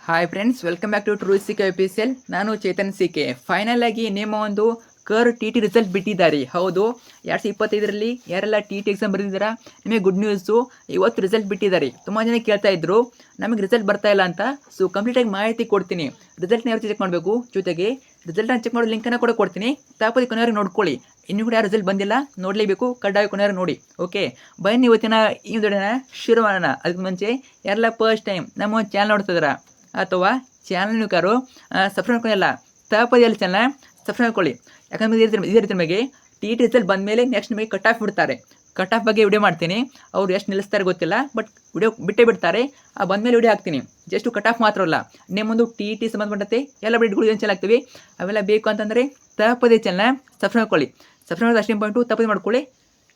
Hi friends, welcome back to true C K official. ನಾನು Chetan C K. Final ಆಗಿ ನಿಮ್ಮ ಒಂದು ಕರ್ ಟಿ ಟಿ ರಿಸಲ್ಟ್ ಬಿಟ್ಟಿದ್ದಾರೆ. ಹೌದು, 2025ರಲ್ಲಿ ಯಾರೆಲ್ಲ ಟಿ ಟಿ ಎಕ್ಸಾಮ್ ಬರೆದಿದ್ದೀರಾ, ನಿಮಗೆ ಗುಡ್ ನ್ಯೂಸು. ಇವತ್ತು ರಿಸಲ್ಟ್ ಬಿಟ್ಟಿದ್ದಾರೆ. ತುಂಬ ಜನ ಕೇಳ್ತಾ ಇದ್ರು ನಮಗೆ ರಿಸಲ್ಟ್ ಬರ್ತಾ ಇಲ್ಲ ಅಂತ. ಸೊ ಕಂಪ್ಲೀಟಾಗಿ ಮಾಹಿತಿ ಕೊಡ್ತೀನಿ. ರಿಸಲ್ಟ್ನ ಯಾವ ಚೆಕ್ ಮಾಡಬೇಕು, ಜೊತೆಗೆ ರಿಸಲ್ಟ್ನ ಚೆಕ್ ಮಾಡೋ ಲಿಂಕನ್ನು ಕೂಡ ಕೊಡ್ತೀನಿ. ತಾಪದಿ ಕೊನೆಯವ್ರಿಗೆ ನೋಡ್ಕೊಳ್ಳಿ. ಇನ್ನೂ ಕೂಡ ಯಾರು ರಿಸಲ್ಟ್ ಬಂದಿಲ್ಲ, ನೋಡಲೇಬೇಕು, ಕಡ್ಡಾಯ ಕೊನೆಯವ್ರು ನೋಡಿ. ಓಕೆ, ಬನ್ನಿ ಇವತ್ತಿನ ಈ ವಿಡಿಯೋನ ಶುರು ಮಾಡೋಣ. ಅದಕ್ಕೆ ಮುಂಚೆ ಯಾರೆಲ್ಲ ಫಸ್ಟ್ ಟೈಮ್ ನಮ್ಮ ಚಾನಲ್ ನೋಡ್ತಿದ್ದೀರಾ ಅಥವಾ ಚಾನಲ್ ಕಾರು ಸಬ್ಸ್ಕ್ರೈಬ್ ಮಾಡ್ಕೊಳ್ಳಿಲ್ಲ, ತಾಪದಿಯಲ್ಲಿ ಚಾನಲ್ ಸಬ್ಸ್ಕ್ರೈಬ್ ಮಾಡ್ಕೊಳ್ಳಿ. ಯಾಕಂದರೆ ಇದೇ ರೀತಿ ನಿಮಗೆ ಟಿ ಟಿ ರಿಸಲ್ಟ್ ಬಂದ ಮೇಲೆ ನೆಕ್ಸ್ಟ್ ನಿಮಗೆ ಕಟ್ ಆಫ್ ಬಿಡ್ತಾರೆ. ಕಟ್ ಆಫ್ ಬಗ್ಗೆ ವಿಡಿಯೋ ಮಾಡ್ತೀನಿ. ಅವ್ರು ಎಷ್ಟು ನಿಲ್ಲಿಸ್ತಾರೆ ಗೊತ್ತಿಲ್ಲ, ಬಟ್ ವಿಡಿಯೋ ಬಿಟ್ಟೇ ಬಿಡ್ತಾರೆ. ಬಂದಮೇಲೆ ವಿಡಿಯೋ ಹಾಕ್ತೀನಿ. ಜಸ್ಟ್ ಕಟ್ ಆಫ್ ಮಾತ್ರ ಅಲ್ಲ, ನಿಮ್ಮೊಂದು ಟಿ ಟಿ ಸಂಬಂಧಪಟ್ಟಂತೆ ಎಲ್ಲ ಬಿಡ್ಗಳು ಏನು ಆಗ್ತೀವಿ ಅವೆಲ್ಲ ಬೇಕು ಅಂತಂದರೆ ತಾಪದಿ ಚಾನಲ್ ಸಬ್ಸ್ಕ್ರೈಬ್ ಮಾಡ್ಕೊಳ್ಳಿ. ಸಬ್ಸ್ಕ್ರೈಬ್ ಮಾಡೋದು ಅಷ್ಟೇ ಇಂಪಾರ್ಟೆಂಟು. ತಪ್ಪದೆ ಮಾಡ್ಕೊಳ್ಳಿ,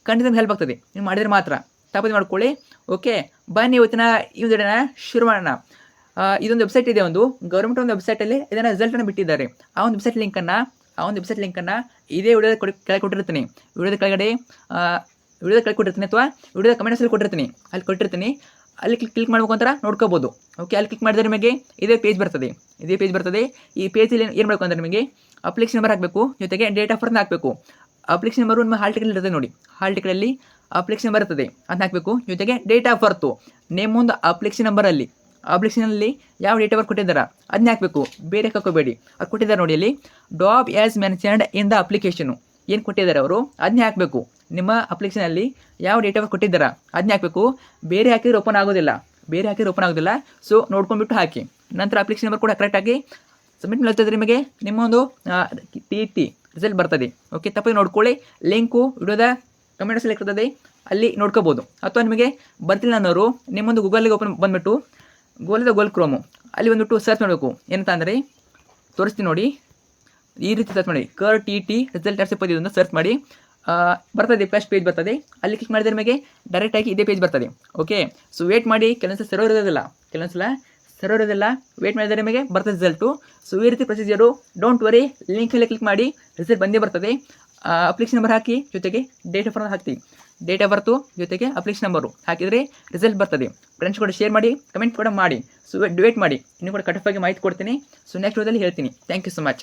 ಖಂಡಿತ ಹೆಲ್ಪ್ ಆಗ್ತದೆ. ನೀವು ಮಾಡಿದರೆ ಮಾತ್ರ ತಪ್ಪದೆ ಮಾಡ್ಕೊಳ್ಳಿ. ಓಕೆ, ಬನ್ನಿ ಇವತ್ತಿನ ಈ ವಿಡಿಯೋನ ಶುರು ಮಾಡೋಣ. ಇದೊಂದು ವೆಬ್ಸೈಟ್ ಇದೆ, ಒಂದು ಗೌರ್ಮೆಂಟ್ ಒಂದು ವೆಬ್ಸೈಟಲ್ಲಿ ಇದನ್ನು ರಿಸಲ್ಟನ್ನು ಬಿಟ್ಟಿದ್ದಾರೆ. ಆ ಒಂದು ವೆಬ್ಸೈಟ್ ಲಿಂಕನ್ನು ಇದೇ ವಿಡಿಯೋದ ಕೆಳಗೆ ಕೊಟ್ಟಿರ್ತೀನಿ. ವಿಡಿಯೋದ ಕೆಳಗಡೆ ಕೊಟ್ಟಿರ್ತೀನಿ ಅಥವಾ ವಿಡಿಯೋದ ಕಮೆಂಟ್ಸಲ್ಲಿ ಕೊಟ್ಟಿರ್ತೀನಿ. ಅಲ್ಲಿ ಕೊಟ್ಟಿರ್ತೀನಿ. ಅಲ್ಲಿ ಕ್ಲಿಕ್ ಮಾಡ್ಬೇಕು ಅಂತ ನೋಡ್ಕೋಬೋದು. ಓಕೆ, ಅಲ್ಲಿ ಕ್ಲಿಕ್ ಮಾಡಿದ್ರೆ ನಿಮಗೆ ಇದೇ ಪೇಜ್ ಬರ್ತದೆ. ಈ ಪೇಜಲ್ಲಿ ಏನು ಮಾಡಬೇಕು ಅಂದರೆ ನಿಮಗೆ ಅಪ್ಲಿಕೇಶನ್ ನಂಬರ್ ಹಾಕಬೇಕು, ಜೊತೆಗೆ ಡೇಟ್ ಆಫ್ ಬರ್ತ್ ಹಾಕಬೇಕು. ಅಪ್ಲಿಕೇಶನ್ ನಂಬರು ನಿಮ್ಮ ಹಾಲ್ ಟಿಕೆಟ್ ಇರ್ತದೆ ನೋಡಿ, ಹಾಲ್ ಟಿಕೆಟಲ್ಲಿ ಅಪ್ಲಿಕೇಶನ್ ನಂಬರ್ ಇರ್ತದೆ, ಅದನ್ನ ಹಾಕಬೇಕು. ಜೊತೆಗೆ ಡೇಟ್ ಆಫ್ ಬರ್ತು ನೇಮೊಂದು ಅಪ್ಲಿಕೇಶನಲ್ಲಿ ಯಾವ ಡೇಟ್ ಆಫ್ ಬರ್ತ್ ಕೊಟ್ಟಿದ್ದಾರೆ ಅದನ್ನ ಹಾಕಬೇಕು, ಬೇರೆ ಹಾಕೋಬೇಡಿ. ಅದು ಕೊಟ್ಟಿದ್ದಾರೆ ನೋಡಿ, ಅಲ್ಲಿ DOB as mentioned in the application ಏನು ಕೊಟ್ಟಿದ್ದಾರೆ ಅವರು ಅದನ್ನೇ ಹಾಕಬೇಕು. ನಿಮ್ಮ ಅಪ್ಲಿಕೇಶನಲ್ಲಿ ಯಾವ ಡೇಟ್ ಆಫ್ ಬರ್ತ್ ಕೊಟ್ಟಿದ್ದಾರೆ ಅದನ್ನೇ ಹಾಕಬೇಕು. ಬೇರೆ ಹಾಕಿದ್ರೆ ಓಪನ್ ಆಗೋದಿಲ್ಲ. ಸೊ ನೋಡ್ಕೊಂಡ್ಬಿಟ್ಟು ಹಾಕಿ. ನಂತರ ಅಪ್ಲಿಕೇಶನ್ ನಂಬರ್ ಕೂಡ ಕರೆಕ್ಟಾಗಿ ಸಬ್ಮಿಟ್ ಮಾಡ್ತಿದ್ರೆ ನಿಮಗೆ ನಿಮ್ಮೊಂದು ಟಿ ಟಿ ರಿಸಲ್ಟ್ ಬರ್ತದೆ. ಓಕೆ, ತಪ್ಪದೆ ನೋಡ್ಕೊಳ್ಳಿ. ಲಿಂಕು ವಿಡಿಯೋದ ಕಮೆಂಟ್ಸಲ್ಲಿ ಇರ್ತದೆ, ಅಲ್ಲಿ ನೋಡ್ಕೋಬೋದು. ಅಥವಾ ನಿಮಗೆ ಬರ್ತಿಲ್ಲ ಅನ್ನೋರು ನಿಮ್ಮೊಂದು ಗೂಗಲ್ಗೆ ಬಂದುಬಿಟ್ಟು ಗೂಗಲ್ ಕ್ರೋಮು ಅಲ್ಲಿ ಬಂದುಬಿಟ್ಟು ಸರ್ಚ್ ಮಾಡಬೇಕು. ಏನಂತ ಅಂದರೆ ತೋರಿಸ್ತೀನಿ ನೋಡಿ, ಈ ರೀತಿ ಸರ್ಚ್ ಮಾಡಿ, ಕರ್ ಟಿ ಟಿ ರಿಸಲ್ಟ್ 2025 ಸರ್ಚ್ ಮಾಡಿ. ಬರ್ತದೆ, ಫಸ್ಟ್ ಪೇಜ್ ಬರ್ತದೆ. ಅಲ್ಲಿ ಕ್ಲಿಕ್ ಮಾಡಿದ್ರೆ ನಿಮಗೆ ಡೈರೆಕ್ಟಾಗಿ ಇದೇ ಪೇಜ್ ಬರ್ತದೆ. ಓಕೆ, ಸೊ ವೇಟ್ ಮಾಡಿ. ಕೆಲವೊಂದ್ಸಲ ಸರ್ವರ್ ಇರೋದಿಲ್ಲ, ವೇಟ್ ಮಾಡಿದರೆ ನಿಮಗೆ ಬರ್ತದೆ ರಿಸಲ್ಟು. ಸೊ ಈ ರೀತಿ ಪ್ರೊಸೀಜರು. ಡೋಂಟ್ ವರಿ, ಲಿಂಕ್ ಮೇಲೆ ಕ್ಲಿಕ್ ಮಾಡಿ, ರಿಸಲ್ಟ್ ಬಂದೇ ಬರ್ತದೆ. ಅಪ್ಲಿಕೇಶನ್ ನಂಬರ್ ಹಾಕಿ, ಜೊತೆಗೆ ಡೇಟ್ ಆಫ್ ಬರ್ತ್ ಹಾಕ್ತೀವಿ. ಡೇಟ್ ಆಫ್ ಬರ್ತು ಜೊತೆಗೆ ಅಪ್ಲಿಕೇಶನ್ ನಂಬರು ಹಾಕಿದರೆ ರಿಸಲ್ಟ್ ಬರ್ತದೆ. ಫ್ರೆಂಡ್ಸ್ ಕೂಡ ಶೇರ್ ಮಾಡಿ, ಕಮೆಂಟ್ ಕೂಡ ಮಾಡಿ. ಸೊ ವೇಟ್ ಮಾಡಿ, ಇನ್ನೂ ಕೂಡ ಕಟ್ ಆಫ್ ಆಗಿ ಮಾಹಿತಿ ಕೊಡ್ತೀನಿ. ಸೊ ನೆಕ್ಸ್ಟ್ ವಿಡಿಯೋದಲ್ಲಿ ಹೇಳ್ತೀನಿ. Thank you so much.